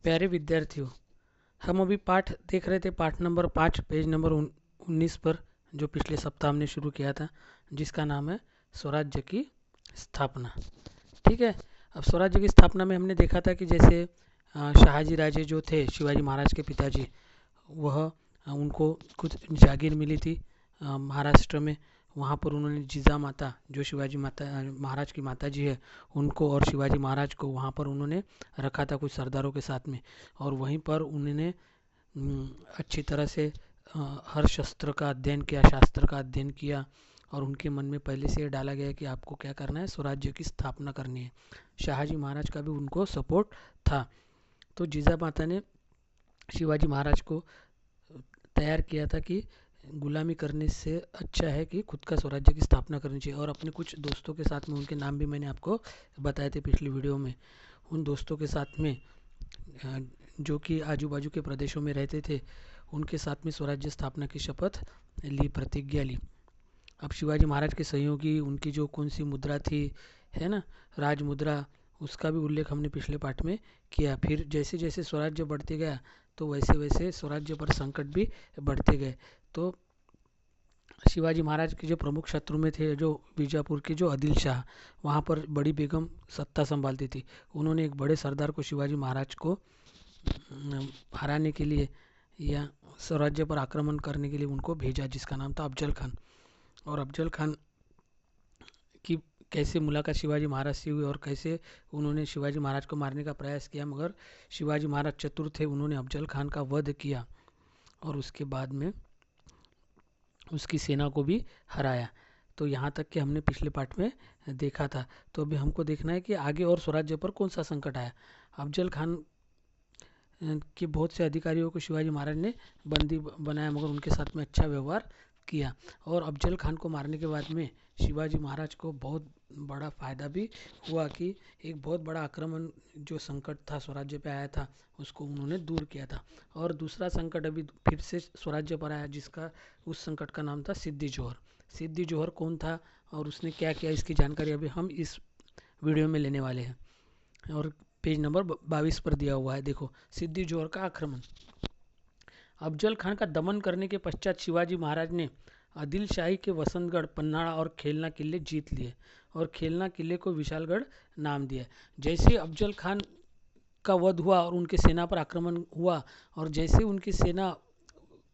प्यारे विद्यार्थियों, हम अभी पाठ देख रहे थे, पाठ नंबर 5 पेज नंबर 19 पर, जो पिछले सप्ताह हमने शुरू किया था, जिसका नाम है स्वराज्य की स्थापना। ठीक है। अब स्वराज्य की स्थापना में हमने देखा था कि जैसे शहाजी राजे जो थे, शिवाजी महाराज के पिताजी, वह उनको कुछ जागीर मिली थी महाराष्ट्र में। वहाँ पर उन्होंने जीजा माता, जो शिवाजी माता महाराज की माता जी है, उनको और शिवाजी महाराज को वहाँ पर उन्होंने रखा था कुछ सरदारों के साथ में। और वहीं पर उन्होंने अच्छी तरह से हर शस्त्र का अध्ययन किया, शास्त्र का अध्ययन किया, और उनके मन में पहले से ये डाला गया कि आपको क्या करना है, स्वराज्य की स्थापना करनी है। शहाजी महाराज का भी उनको सपोर्ट था। तो जीजा माता ने शिवाजी महाराज को तैयार किया था कि गुलामी करने से अच्छा है कि खुद का स्वराज्य की स्थापना करनी चाहिए। और अपने कुछ दोस्तों के साथ में, उनके नाम भी मैंने आपको बताए थे पिछली वीडियो में, उन दोस्तों के साथ में जो कि आजू बाजू के प्रदेशों में रहते थे, उनके साथ में स्वराज्य स्थापना की शपथ ली, प्रतिज्ञा ली। अब शिवाजी महाराज के सहयोगी, उनकी जो कौन सी मुद्रा थी, है ना, राज मुद्रा, उसका भी उल्लेख हमने पिछले पाठ में किया। फिर जैसे जैसे स्वराज्य बढ़ते गया, तो वैसे वैसे स्वराज्य पर संकट भी बढ़ते गए। तो शिवाजी महाराज के जो प्रमुख शत्रु में थे, जो बीजापुर के जो आदिल शाह, वहाँ पर बड़ी बेगम सत्ता संभालती थी। उन्होंने एक बड़े सरदार को, शिवाजी महाराज को हराने के लिए या स्वराज्य पर आक्रमण करने के लिए उनको भेजा, जिसका नाम था अफजल खान। और अफजल खान की कैसे मुलाकात शिवाजी महाराज से हुई और कैसे उन्होंने शिवाजी महाराज को मारने का प्रयास किया, मगर शिवाजी महाराज चतुर थे, उन्होंने अफजल खान का वध किया और उसके बाद में उसकी सेना को भी हराया। तो यहाँ तक कि हमने पिछले पाठ में देखा था। तो अभी हमको देखना है कि आगे और स्वराज्य पर कौन सा संकट आया। अफजल खान के बहुत से अधिकारियों को शिवाजी महाराज ने बंदी बनाया, मगर उनके साथ में अच्छा व्यवहार किया। और अफजल खान को मारने के बाद में शिवाजी महाराज को बहुत बड़ा फायदा भी हुआ कि एक बहुत बड़ा आक्रमण, जो संकट था स्वराज्य पे आया था, उसको उन्होंने दूर किया था। और दूसरा संकट अभी फिर से स्वराज्य पर आया, जिसका उस संकट का नाम था सिद्दी जोहर। सिद्दी जोहर कौन था और उसने क्या किया, इसकी जानकारी अभी हम इस वीडियो में लेने वाले हैं। और पेज नंबर 22 पर दिया हुआ है, देखो, सिद्दी जोहर का आक्रमण। अफजल खान का दमन करने के पश्चात शिवाजी महाराज ने आदिल शाही के वसंतगढ़, पन्हाड़ा और खेलना किले जीत लिए और खेलना किले को विशालगढ़ नाम दिया। जैसे अफजल खान का वध हुआ और उनके सेना पर आक्रमण हुआ, और जैसे उनकी सेना,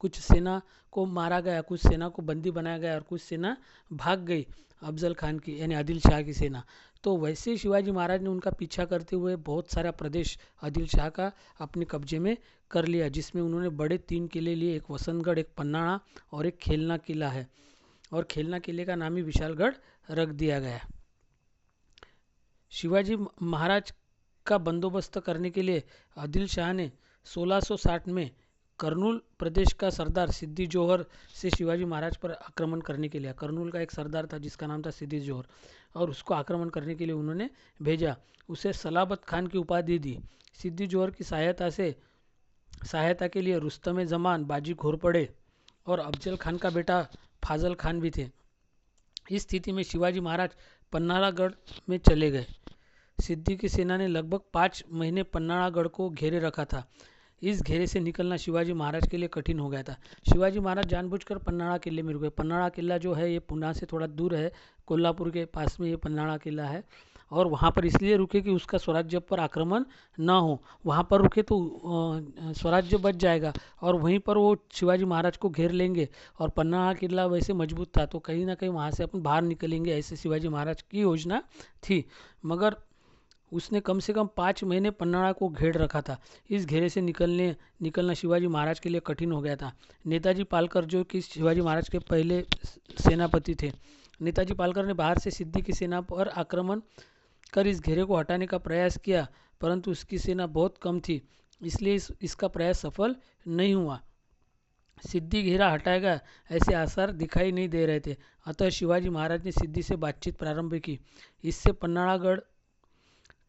कुछ सेना को मारा गया, कुछ सेना को बंदी बनाया गया और कुछ सेना भाग गई अफजल खान की, यानी आदिल शाह की सेना, तो वैसे ही शिवाजी महाराज ने उनका पीछा करते हुए बहुत सारा प्रदेश आदिल शाह का अपने कब्जे में कर लिया, जिसमें उन्होंने बड़े 3 किले लिए, एक वसंतगढ़, एक पन्हाड़ा और एक खेलना किला है। और खेलना किले का नाम ही विशालगढ़ रख दिया गया। शिवाजी महाराज का बंदोबस्त करने के लिए आदिल शाह ने 1660 में कर्नूल प्रदेश का सरदार सिद्दी जोहर से शिवाजी महाराज पर आक्रमण करने के लिए, कर्नूल का एक सरदार था जिसका नाम था सिद्दी जोहर, और उसको आक्रमण करने के लिए उन्होंने भेजा। उसे सलाबत खान की उपाधि दी। सिद्दी जोहर की सहायता के लिए रुस्तम जमान, बाजी घोरपड़े और अफजल खान का बेटा फाजल खान भी थे। इस स्थिति में शिवाजी महाराज पन्हाड़ागढ़ में चले गए। सिद्दी की सेना ने लगभग 5 महीने पन्हाड़ागढ़ को घेरे रखा था। इस घेरे से निकलना शिवाजी महाराज के लिए कठिन हो गया था। शिवाजी महाराज जानबूझकर पन्हाड़ा किले में रुके। पन्हाड़ा किला जो है, ये पुणे से थोड़ा दूर है, कोल्हापुर के पास में ये पन्हाड़ा किला है। और वहाँ पर इसलिए रुके कि उसका स्वराज्य पर आक्रमण ना हो। वहाँ पर रुके तो स्वराज्य बच जाएगा और वहीं पर वो शिवाजी महाराज को घेर लेंगे। और पन्हाड़ा किला वैसे मजबूत था, तो कहीं ना कहीं वहाँ से अपन बाहर निकलेंगे, ऐसे शिवाजी महाराज की योजना थी। मगर उसने कम से कम 5 महीने पन्हाड़ा को घेर रखा था। इस घेरे से निकलना शिवाजी महाराज के लिए कठिन हो गया था। नेताजी पालकर, जो कि शिवाजी महाराज के पहले सेनापति थे, नेताजी पालकर ने बाहर से सिद्दी की सेना पर आक्रमण कर इस घेरे को हटाने का प्रयास किया, परंतु उसकी सेना बहुत कम थी, इसलिए इसका प्रयास सफल नहीं हुआ। सिद्दी घेरा हटाएगा ऐसे आसार दिखाई नहीं दे रहे थे। अतः शिवाजी महाराज ने सिद्दी से बातचीत प्रारंभ की। इससे पन्हाड़ागढ़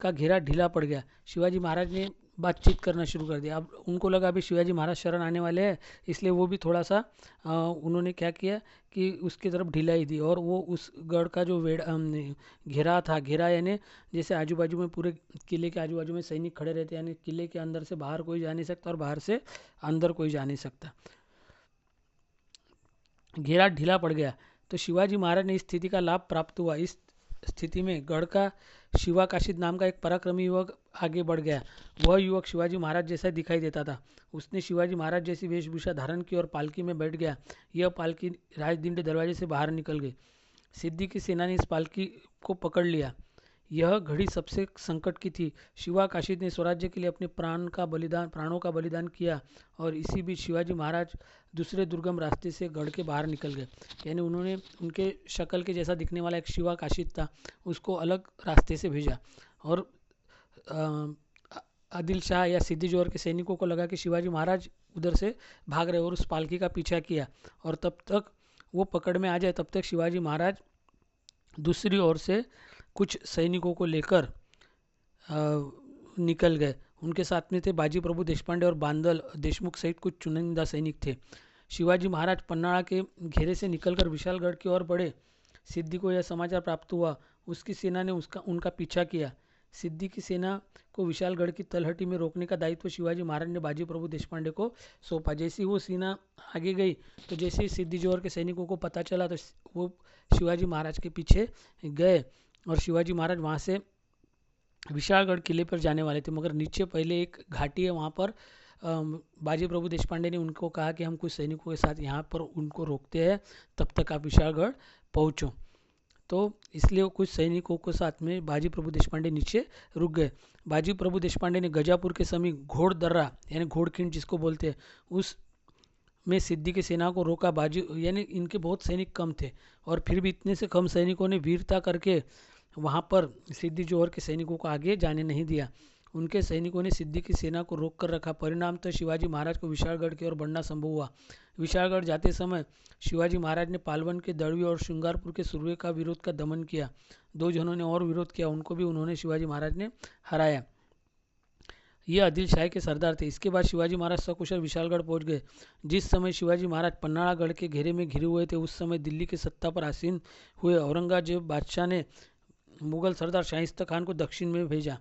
का घेरा ढीला पड़ गया। शिवाजी महाराज ने बातचीत करना शुरू कर दिया। अब उनको लगा अभी शिवाजी महाराज शरण आने वाले हैं, इसलिए वो भी थोड़ा सा उन्होंने क्या किया कि उसकी तरफ ढिलाई दी, और वो उस गढ़ का जो घेरा था, घेरा यानी जैसे आजू बाजू में पूरे किले के आजू बाजू में सैनिक खड़े रहते, यानी किले के अंदर से बाहर कोई जा नहीं सकता और बाहर से अंदर कोई जा नहीं सकता, घेरा ढीला पड़ गया। तो शिवाजी महाराज ने इस स्थिति का लाभ प्राप्त हुआ। इस स्थिति में गढ़ का शिवाकाशिद नाम का एक पराक्रमी युवक आगे बढ़ गया। वह युवक शिवाजी महाराज जैसा दिखाई देता था। उसने शिवाजी महाराज जैसी वेशभूषा धारण की और पालकी में बैठ गया। यह पालकी राजदिंडे दरवाजे से बाहर निकल गई। सिद्धि की सेना ने इस पालकी को पकड़ लिया। यह घड़ी सबसे संकट की थी। शिवाकाशिद ने स्वराज्य के लिए अपने प्राणों का बलिदान किया, और इसी बीच शिवाजी महाराज दूसरे दुर्गम रास्ते से गढ़ के बाहर निकल गए। यानी उन्होंने उनके शक्ल के जैसा दिखने वाला एक शिवाकाशिद था, उसको अलग रास्ते से भेजा। और आदिल शाह या सिद्दी जोहर के सैनिकों को लगा कि शिवाजी महाराज उधर से भाग रहे, और उस पालकी का पीछा किया, और तब तक वो पकड़ में आ जाए तब तक शिवाजी महाराज दूसरी ओर से कुछ सैनिकों को लेकर निकल गए। उनके साथ में थे बाजी प्रभु देशपांडे और बांदल देशमुख सहित कुछ चुनिंदा सैनिक थे। शिवाजी महाराज पन्नाड़ा के घेरे से निकलकर विशालगढ़ की ओर बढ़े। सिद्धि को यह समाचार प्राप्त हुआ। उसकी सेना ने उनका पीछा किया। सिद्धि की सेना को विशालगढ़ की तलहटी में रोकने का दायित्व शिवाजी महाराज ने बाजी प्रभु देशपांडे को सौंपा। जैसे ही वो सेना आगे गई, तो जैसे ही सिद्धि जोहर के सैनिकों को पता चला, तो वो शिवाजी महाराज के पीछे गए, और शिवाजी महाराज वहाँ से विशालगढ़ किले पर जाने वाले थे। मगर नीचे पहले एक घाटी है, वहाँ पर बाजी प्रभु देशपांडे ने उनको कहा कि हम कुछ सैनिकों के साथ यहाँ पर उनको रोकते हैं, तब तक आप विशालगढ़ पहुँचो। तो इसलिए कुछ सैनिकों के साथ में बाजी प्रभु देशपांडे नीचे रुक गए। बाजी प्रभु देशपांडे ने गजापुर के समीप घोड़ दर्रा यानी घोड़खिंड जिसको बोलते हैं, उस में सिद्धि की सेना को रोका। बाजी यानी इनके बहुत सैनिक कम थे, और फिर भी इतने से कम सैनिकों ने वीरता करके वहाँ पर सिद्धि जोहर के सैनिकों को आगे जाने नहीं दिया। उनके सैनिकों ने सिद्धि की सेना को रोक कर रखा। परिणाम तो शिवाजी महाराज को विशालगढ़ की ओर बढ़ना संभव हुआ। विशालगढ़ जाते समय शिवाजी महाराज ने पालवन के दड़वी और श्रृंगारपुर के सुरवे का विरोध का दमन किया। दो जनों ने और विरोध किया, उनको भी उन्होंने शिवाजी महाराज ने हराया। ये आदिल शाह के सरदार थे। इसके बाद शिवाजी महाराज सकुशल विशालगढ़ पहुंच गए। जिस समय शिवाजी महाराज पन्नाड़ागढ़ के घेरे में घिरे हुए थे, उस समय दिल्ली की सत्ता पर आसीन हुए औरंगजेब बादशाह ने मुगल सरदार शाहिस्ता खान को दक्षिण में भेजा,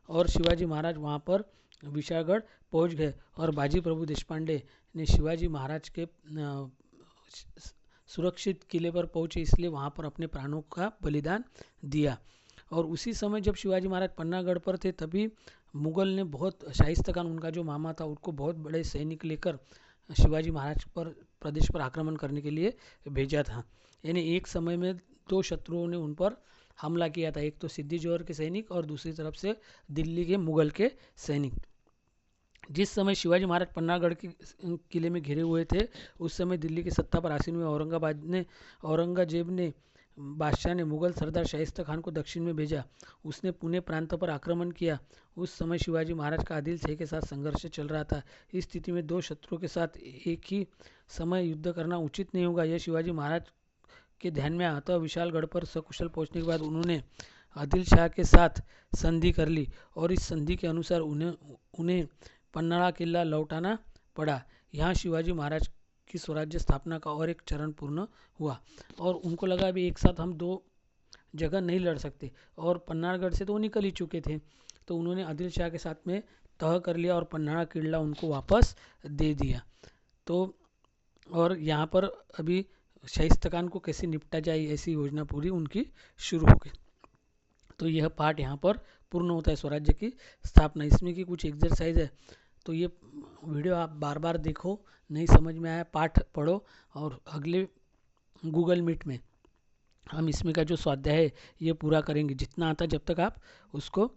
और शिवाजी महाराज वहाँ पर विशालगढ़ पहुँच गए। और बाजी प्रभु देशपांडे ने शिवाजी महाराज के सुरक्षित किले पर पहुँचे, इसलिए वहाँ पर अपने प्राणों का बलिदान दिया। और उसी समय जब शिवाजी महाराज पन्नागढ़ पर थे, तभी मुगल ने बहुत शाहिस्ता खान, उनका जो मामा था, उनको बहुत बड़े सैनिक लेकर शिवाजी महाराज पर प्रदेश पर आक्रमण करने के लिए भेजा था। यानी एक समय में दो शत्रुओं ने उन पर हमला किया था, एक तो सिद्धि जोहर के सैनिक और दूसरी तरफ से दिल्ली के मुगल के सैनिक। जिस समय शिवाजी महाराज पन्नागढ़ के किले में घिरे हुए थे, उस समय दिल्ली की सत्ता पर आसीन हुए औरंगजेब ने बादशाह ने मुगल सरदार शाहिस्ता खान को दक्षिण में भेजा। उसने पुणे प्रांत पर आक्रमण किया। उस समय शिवाजी महाराज का आदिल शाह के साथ संघर्ष चल रहा था। इस स्थिति में दो शत्रुओं के साथ एक ही समय युद्ध करना उचित नहीं होगा, यह शिवाजी महाराज के ध्यान में आता। विशालगढ़ पर सकुशल पहुंचने के बाद उन्होंने आदिल शाह के साथ संधि कर ली, और इस संधि के अनुसार उन्हें पन्नाड़ा किला लौटाना पड़ा। यहाँ शिवाजी महाराज की स्वराज्य स्थापना का और एक चरण पूर्ण हुआ, और उनको लगा अभी एक साथ हम दो जगह नहीं लड़ सकते, और पन्नाड़गढ़ से तो वो निकल ही चुके थे, तो उन्होंने आदिल शाह के साथ में तह कर लिया और पन्नाड़ा किला उनको वापस दे दिया। तो और यहाँ पर अभी शाहिस्ता खान को कैसे निपटा जाए, ऐसी योजना पूरी उनकी शुरू हो गई। तो यह पार्ट यहाँ पर पूर्ण होता है, स्वराज्य की स्थापना। इसमें की कुछ एक्सरसाइज है, तो ये वीडियो आप बार बार देखो, नहीं समझ में आया पाठ पढ़ो, और अगले गूगल मीट में हम इसमें का जो स्वाध्याय है ये पूरा करेंगे, जितना आता जब तक आप उसको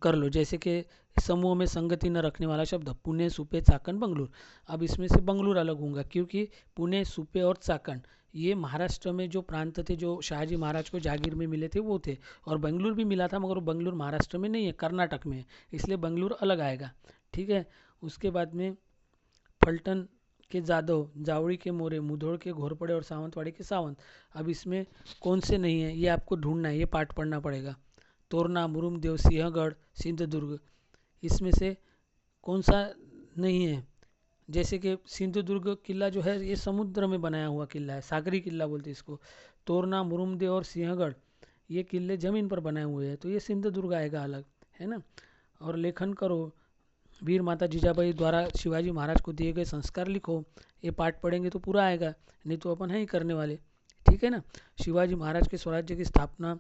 कर लो। जैसे कि समूह में संगति न रखने वाला शब्द पुणे, सुपे, चाकण, बंगलुरु। अब इसमें से बंगलुरु अलग होगा, क्योंकि पुणे, सुपे और चाकण ये महाराष्ट्र में जो प्रांत थे, जो शाहजी महाराज को जागीर में मिले थे, वो थे। और बंगलुरु भी मिला था, मगर वो बंगलुरु महाराष्ट्र में नहीं है, कर्नाटक में है, इसलिए बंगलुरु अलग आएगा। ठीक है। उसके बाद में फलटन के जादव, जावड़ी के मोरे, मुधोल के घोरपड़े और सावंतवाड़ी के सावंत। अब इसमें कौन से नहीं है ये आपको ढूंढना है, ये पाठ पढ़ना पड़ेगा। तोरना, मुरुम देव, सिंहगढ़, सिंधुदुर्ग, इसमें से कौन सा नहीं है। जैसे कि सिंधुदुर्ग किला जो है ये समुद्र में बनाया हुआ किला है, सागरी किला बोलते हैं इसको। तोरना, मुरुमदे और सिंहगढ़ ये किले जमीन पर बनाए हुए हैं, तो ये सिंधुदुर्ग आएगा अलग, है ना। और लेखन करो, वीर माता जीजाबाई द्वारा शिवाजी महाराज को दिए गए संस्कार लिखो। ये पाठ पढ़ेंगे तो पूरा आएगा, नहीं तो अपन है ही करने वाले, ठीक है ना। शिवाजी महाराज के स्वराज्य की स्थापना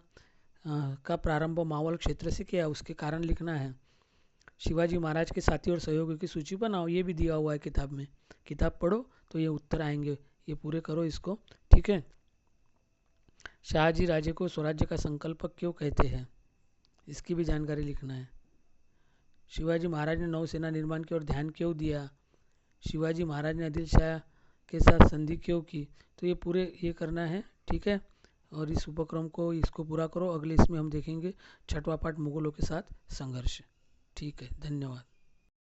का प्रारंभ मावल क्षेत्र से किया, उसके कारण लिखना है। शिवाजी महाराज के साथी और सहयोगियों की सूची बनाओ, ये भी दिया हुआ है किताब में। किताब पढ़ो तो ये उत्तर आएंगे, ये पूरे करो इसको, ठीक है। शाहजी राजे को स्वराज्य का संकल्पक क्यों कहते हैं, इसकी भी जानकारी लिखना है। शिवाजी महाराज ने नौसेना निर्माण की ओर ध्यान क्यों दिया। शिवाजी महाराज ने आदिल शाह के साथ संधि क्यों की। तो ये पूरे ये करना है, ठीक है। और इस उपक्रम को इसको पूरा करो। अगले इसमें हम देखेंगे छठवां पाठ मुगलों के साथ संघर्ष, ठीक है। धन्यवाद।